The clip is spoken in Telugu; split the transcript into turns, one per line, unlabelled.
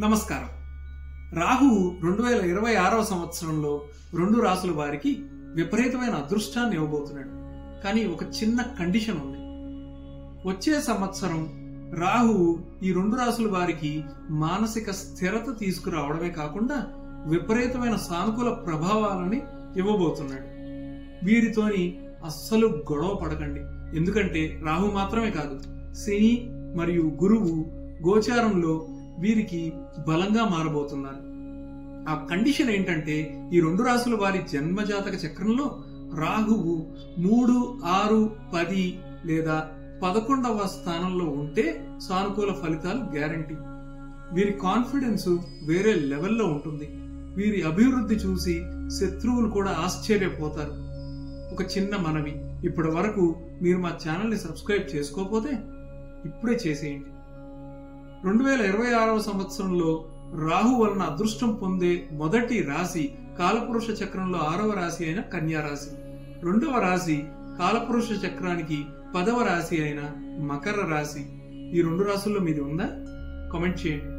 నమస్కారం. రాహువు 2026వ సంవత్సరంలో 2 రాసుల వారికి విపరీతమైన అదృష్టాన్ని ఇవ్వబోతున్నాడు. కానీ ఒక చిన్న కండిషన్ ఉంది. వచ్చే సంవత్సరం రాహువు ఈ 2 రాసుల వారికి మానసిక స్థిరత తీసుకురావడమే కాకుండా విపరీతమైన సానుకూల ప్రభావాలని ఇవ్వబోతున్నాడు. వీరితోని అస్సలు గొడవ పడకండి. ఎందుకంటే రాహు మాత్రమే కాదు, శని మరియు గురువు గోచారంలో వీరికి బలంగా మారబోతున్నారు. ఆ కండిషన్ ఏంటంటే ఈ 2 రాసుల వారి జన్మజాతక చక్రంలో రాహువు 3, 6, 10 లేదా 11వ స్థానంలో ఉంటే సానుకూల ఫలితాలు గ్యారంటీ. వీరి కాన్ఫిడెన్స్ వేరే లెవెల్లో ఉంటుంది. వీరి అభివృద్ధి చూసి శత్రువులు కూడా ఆశ్చర్యపోతారు. ఒక చిన్న మనవి, ఇప్పటి వరకు మీరు మా ఛానల్ని సబ్స్క్రైబ్ చేసుకోకపోతే ఇప్పుడే చేసేయండి. 2026వ సంవత్సరంలో రాహు వలన అదృష్టం పొందే మొదటి రాశి కాలపురుష చక్రంలో 6వ రాశి అయిన కన్యా రాశి. 2వ రాశి కాలపురుష చక్రానికి 10వ రాశి అయిన మకర రాశి. ఈ 2 రాశుల్లో మీది ఉందా? కామెంట్ చేయండి.